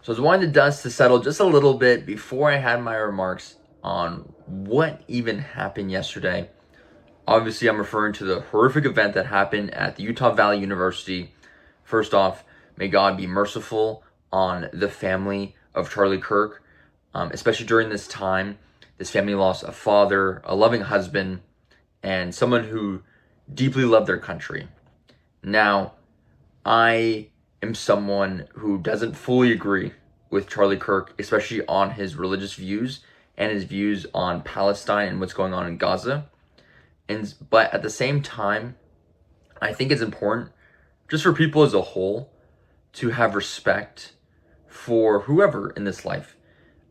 So I was wanting the dust to settle just a little bit before I had my remarks on what even happened yesterday. Obviously, I'm referring to the horrific event that happened at the Utah Valley University. First off, may God be merciful on the family of Charlie Kirk, especially during this time. This family lost a father, a loving husband, and someone who deeply loved their country. Now, I am someone who doesn't fully agree with Charlie Kirk, especially on his religious views and his views on Palestine and what's going on in Gaza. But at the same time, I think it's important just for people as a whole to have respect for whoever in this life.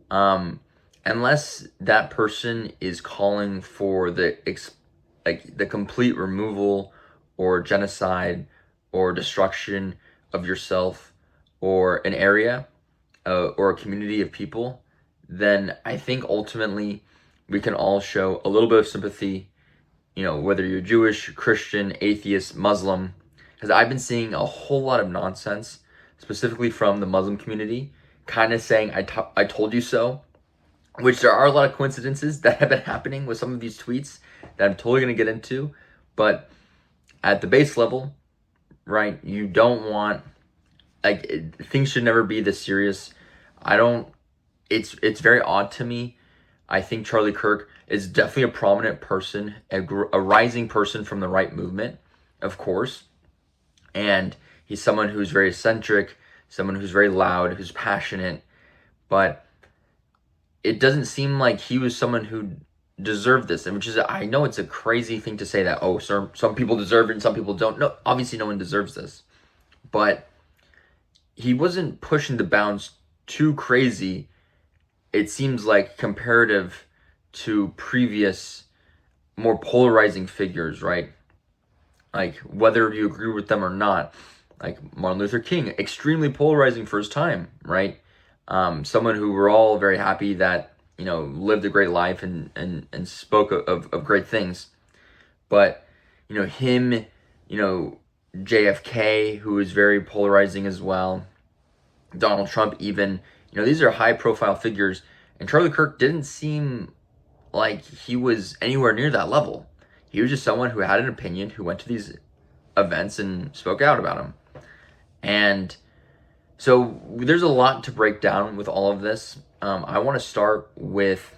Unless that person is calling for the complete removal or genocide or destruction of yourself or an area or a community of people, then I think ultimately we can all show a little bit of sympathy, whether you're Jewish, Christian, atheist, Muslim, because I've been seeing a whole lot of nonsense, specifically from the Muslim community, kind of saying, I told you so, which there are a lot of coincidences that have been happening with some of these tweets that I'm totally going to get into. But at the base level, right, you don't want, things should never be this serious. It's very odd to me. I think Charlie Kirk is definitely a prominent person, a rising person from the right movement, of course. And he's someone who's very eccentric, someone who's very loud, who's passionate. But it doesn't seem like he was someone who deserved this. And I know it's a crazy thing to say that, some people deserve it and some people don't. No, obviously no one deserves this. But he wasn't pushing the bounds too crazy. It seems like comparative to previous more polarizing figures, right? Like whether you agree with them or not, like Martin Luther King, extremely polarizing for his time, right? Someone who we're all very happy that, lived a great life and spoke of great things. But, him, JFK, who is very polarizing as well, Donald Trump even, these are high profile figures, and Charlie Kirk didn't seem like he was anywhere near that level. He was just someone who had an opinion, who went to these events and spoke out about them. And so there's a lot to break down with all of this. I want to start with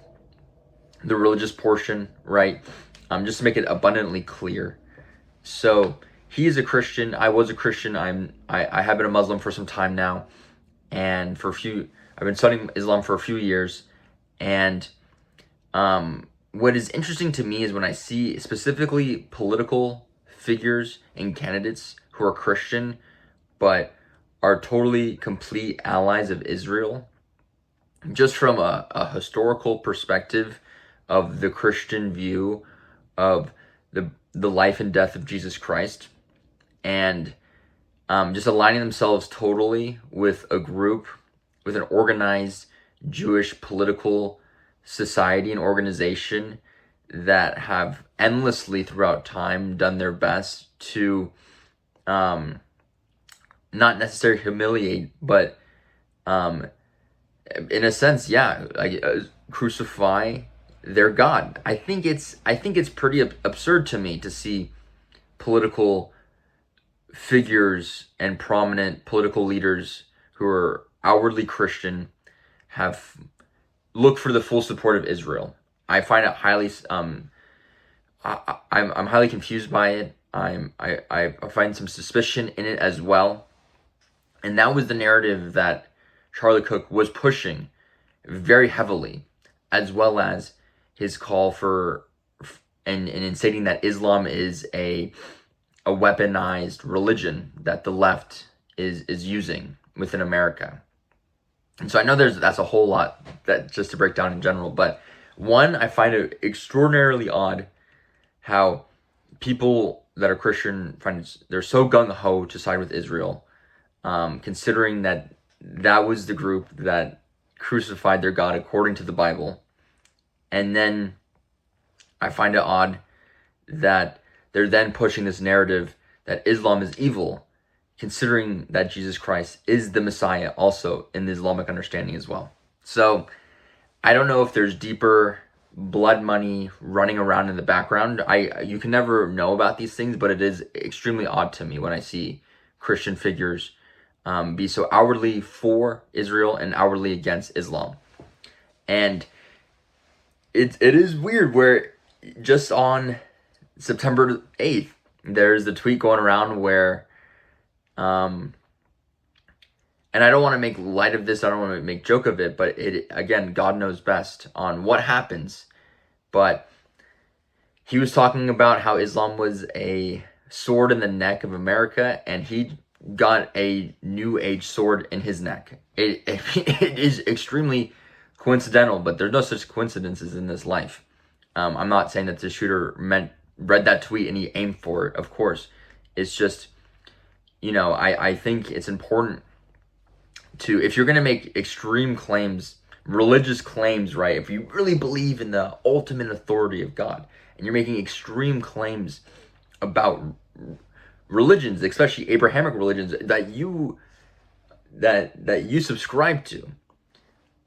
the religious portion, right? Just to make it abundantly clear. So he is a Christian. I was a Christian. I have been a Muslim for some time now, and I've been studying Islam for a few years. And what is interesting to me is when I see specifically political figures and candidates who are Christian, but are totally complete allies of Israel, just from a historical perspective of the Christian view of the life and death of Jesus Christ, and just aligning themselves totally with a group, with an organized Jewish political society and organization that have endlessly throughout time done their best to not necessarily humiliate, but in a sense, crucify their God. I think it's pretty absurd to me to see political figures and prominent political leaders who are outwardly Christian have looked for the full support of Israel. I find it highly I'm highly confused by it. I find some suspicion in it as well. And that was the narrative that Charlie Kirk was pushing very heavily, as well as his call for and in stating that Islam is a weaponized religion that the left is using within America. And so I know that's a whole lot that just to break down in general, but one, I find it extraordinarily odd how people that are Christian they're so gung-ho to side with Israel, considering that was the group that crucified their God according to the Bible. And then I find it odd that they're then pushing this narrative that Islam is evil considering that Jesus Christ is the Messiah also in the Islamic understanding as well. So I don't know if there's deeper blood money running around in the background. You can never know about these things, but it is extremely odd to me when I see Christian figures be so outwardly for Israel and outwardly against Islam. And it is weird where just on September 8th, there's the tweet going around where, and I don't want to make light of this, I don't want to make joke of it, but again, God knows best on what happens. But he was talking about how Islam was a sword in the neck of America, and he got a new age sword in his neck. It is extremely coincidental, but there's no such coincidences in this life. I'm not saying that the shooter read that tweet and he aimed for it, of course. It's just, I think it's important to, if you're going to make extreme claims, religious claims, right? If you really believe in the ultimate authority of God, and you're making extreme claims about religions, especially Abrahamic religions that you subscribe to,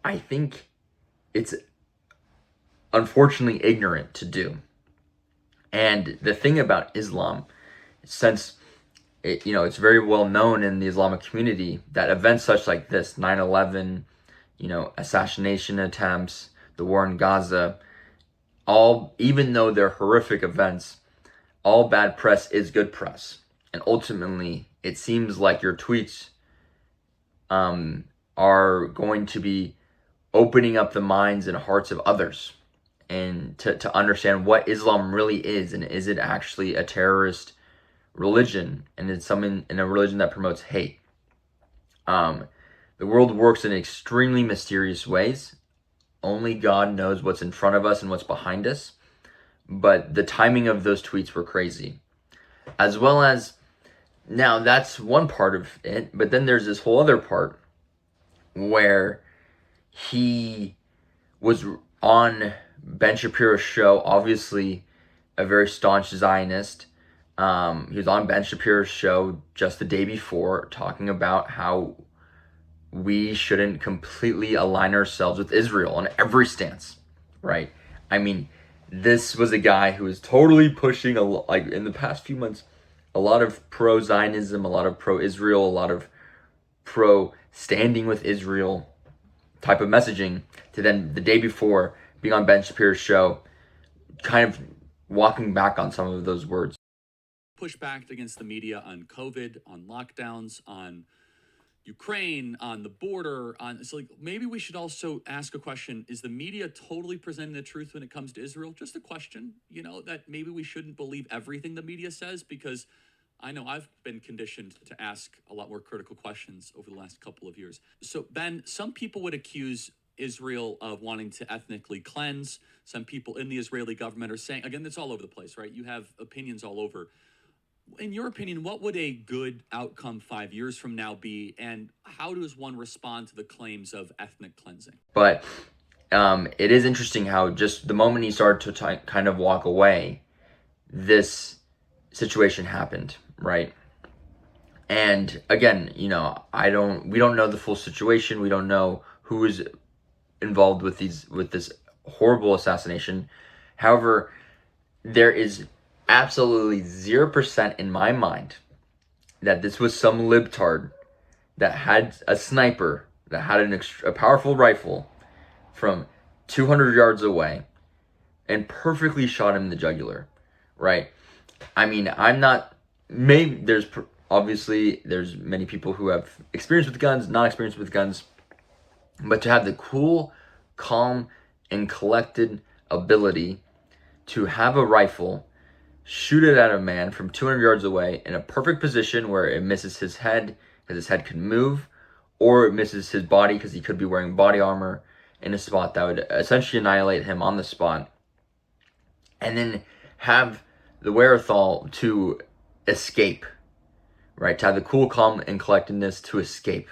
I think it's unfortunately ignorant to do. And the thing about Islam, since it's very well known in the Islamic community that events such like this, 9/11, assassination attempts, the war in Gaza, even though they're horrific events, all bad press is good press. And ultimately, it seems like your tweets are going to be opening up the minds and hearts of others, and to understand what Islam really is, and is it actually a terrorist religion, and it's in a religion that promotes hate. The world works in extremely mysterious ways. Only God knows what's in front of us and what's behind us. But the timing of those tweets were crazy. As well as, now that's one part of it, but then there's this whole other part where he was on Ben Shapiro's show, obviously a very staunch Zionist. He was on Ben Shapiro's show just the day before talking about how we shouldn't completely align ourselves with Israel on every stance, right? I mean, this was a guy who was totally pushing, in the past few months, a lot of pro-Zionism, a lot of pro-Israel, a lot of pro-standing with Israel type of messaging, to then the day before being on Ben Shapiro's show, kind of walking back on some of those words. Push back against the media on COVID, on lockdowns, on Ukraine, on the border, so maybe we should also ask a question: is the media totally presenting the truth when it comes to Israel? Just a question, that maybe we shouldn't believe everything the media says, because I know I've been conditioned to ask a lot more critical questions over the last couple of years. So Ben, some people would accuse Israel of wanting to ethnically cleanse. Some people in the Israeli government are saying, again, it's all over the place, right? You have opinions all over. In your opinion, what would a good outcome 5 years from now be, and how does one respond to the claims of ethnic cleansing? But it is interesting how just the moment he started to kind of walk away, this situation happened, right? And again, we don't know the full situation. We don't know who is involved with this horrible assassination. However, there is absolutely 0% in my mind that this was some libtard that had a sniper, that had a powerful rifle from 200 yards away and perfectly shot him in the jugular, right? I mean, maybe there's many people who have experience with guns, not experience with guns, but to have the cool, calm, and collected ability to have a rifle, shoot it at a man from 200 yards away in a perfect position where it misses his head because his head can move, or it misses his body because he could be wearing body armor, in a spot that would essentially annihilate him on the spot, and then have the wherewithal to escape, right? To have the cool, calm, and collectedness to escape.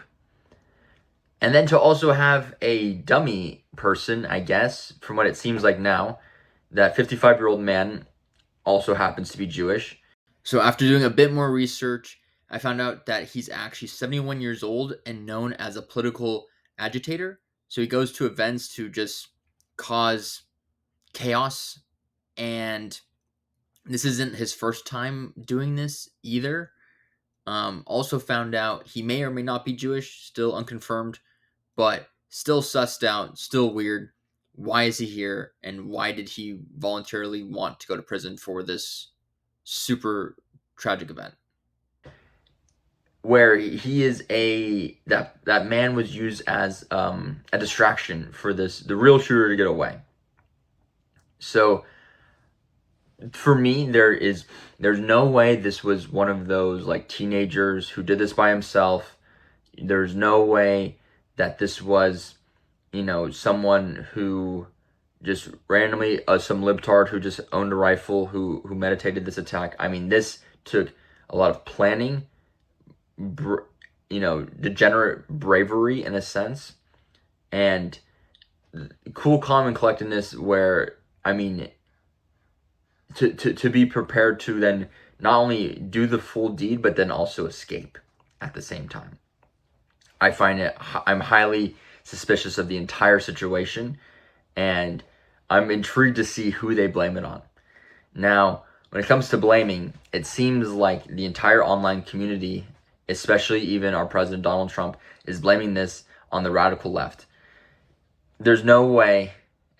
And then to also have a dummy person, I guess, from what it seems like now, that 55-year-old man also happens to be Jewish. So after doing a bit more research, I found out that he's actually 71 years old and known as a political agitator. So he goes to events to just cause chaos. And this isn't his first time doing this either. Also found out he may or may not be Jewish, still unconfirmed, but still sussed out, still weird. Why is he here? And why did he voluntarily want to go to prison for this super tragic event? Where he is that man was used as a distraction for the real shooter to get away. So for me, there's no way this was one of those like teenagers who did this by himself. There's no way that this was, someone who just randomly, some libtard who just owned a rifle who meditated this attack. I mean, this took a lot of planning, degenerate bravery in a sense, and cool, calm, and collectedness. Where to be prepared to then not only do the full deed but then also escape at the same time. I'm highly suspicious of the entire situation, and I'm intrigued to see who they blame it on. Now, when it comes to blaming, it seems like the entire online community, especially even our president Donald Trump, is blaming this on the radical left. There's no way,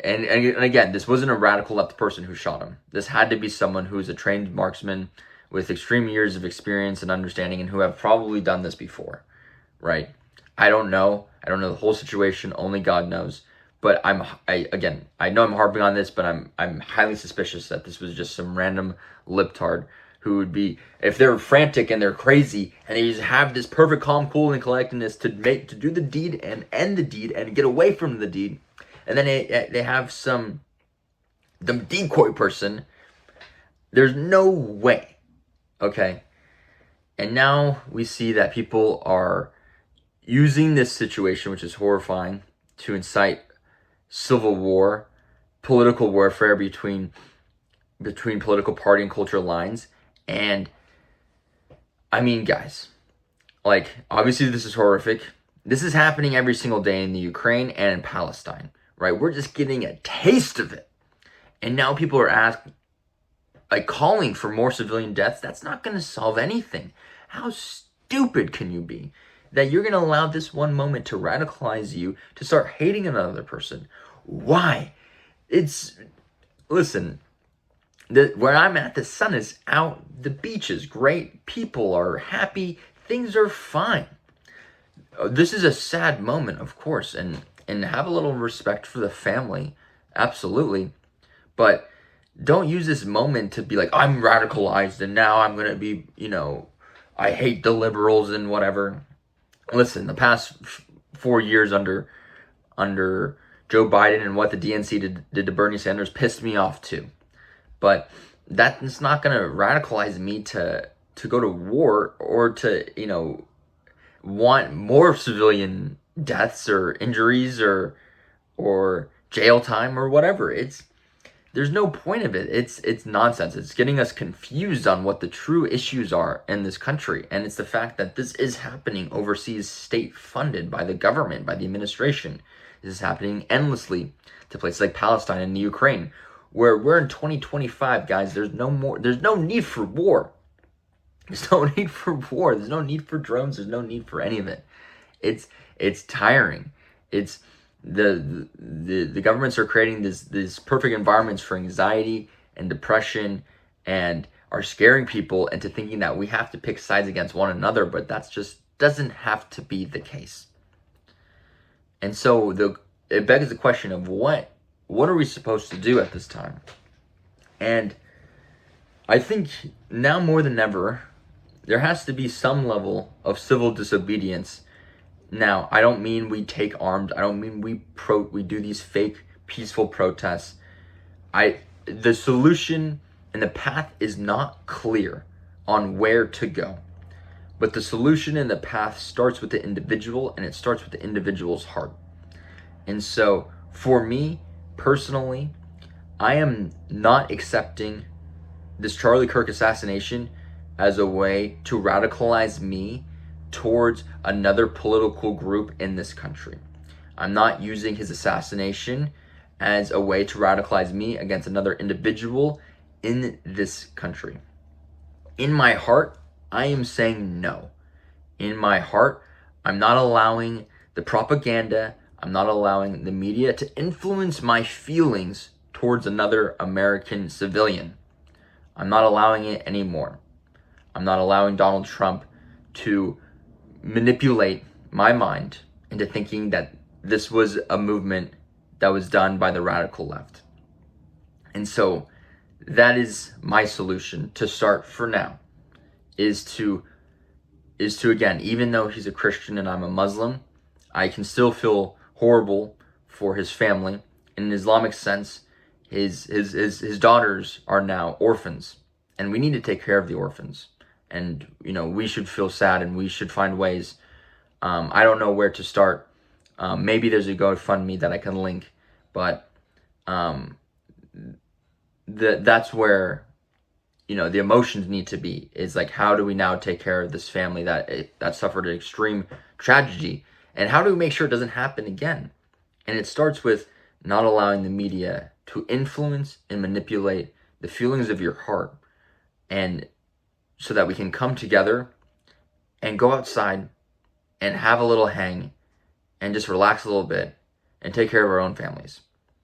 and again, this wasn't a radical left person who shot him. This had to be someone who is a trained marksman with extreme years of experience and understanding, and who have probably done this before, right? I don't know the whole situation. Only God knows. But I know I'm harping on this, but I'm highly suspicious that this was just some random libtard who would be, if they're frantic and they're crazy and they just have this perfect calm, cool, and collectedness to do the deed and end the deed and get away from the deed, and then they have some decoy person. There's no way, okay? And now we see that people are using this situation, which is horrifying, to incite civil war, political warfare between political party and cultural lines. And I mean, guys, like, obviously this is horrific. This is happening every single day in the Ukraine and in Palestine, right? We're just getting a taste of it. And now people are calling for more civilian deaths. That's not going to solve anything. How stupid can you be that you're going to allow this one moment to radicalize you to start hating another person? Why? Listen, where I'm at, the sun is out, the beach is great, people are happy, things are fine. This is a sad moment, of course, and have a little respect for the family, absolutely. But don't use this moment to be like, I'm radicalized and now I'm going to be, I hate the liberals and whatever. Listen, the past 4 years under Joe Biden and what the DNC did to Bernie Sanders pissed me off too. But that's not going to radicalize me to go to war or to, want more civilian deaths or injuries or jail time or whatever. There's no point of it. It's nonsense. It's getting us confused on what the true issues are in this country. And it's the fact that this is happening overseas, state funded by the government, by the administration. This is happening endlessly to places like Palestine and the Ukraine, where we're in 2025, guys. There's no need for war. There's no need for war. There's no need for drones. There's no need for any of it. It's tiring. It's the governments are creating these perfect environments for anxiety and depression, and are scaring people into thinking that we have to pick sides against one another, but that's just doesn't have to be the case. And so it begs the question of what are we supposed to do at this time? And I think now more than ever, there has to be some level of civil disobedience. Now, I don't mean we take arms. I don't mean we do these fake peaceful protests. The solution and the path is not clear on where to go. But the solution and the path starts with the individual, and it starts with the individual's heart. And so, for me, personally, I am not accepting this Charlie Kirk assassination as a way to radicalize me towards another political group in this country. I'm not using his assassination as a way to radicalize me against another individual in this country. In my heart, I am saying no. In my heart, I'm not allowing the propaganda, I'm not allowing the media to influence my feelings towards another American civilian. I'm not allowing it anymore. I'm not allowing Donald Trump to manipulate my mind into thinking that this was a movement that was done by the radical left. And so that is my solution to start for now, is to again, even though he's a Christian and I'm a Muslim, I can still feel horrible for his family. In an Islamic sense, his daughters are now orphans, and we need to take care of the orphans. And we should feel sad, and we should find ways. I don't know where to start. Maybe there's a GoFundMe that I can link, but that's where the emotions need to be. Is like, how do we now take care of this family that suffered an extreme tragedy, and how do we make sure it doesn't happen again? And it starts with not allowing the media to influence and manipulate the feelings of your heart, and so that we can come together and go outside and have a little hang and just relax a little bit and take care of our own families.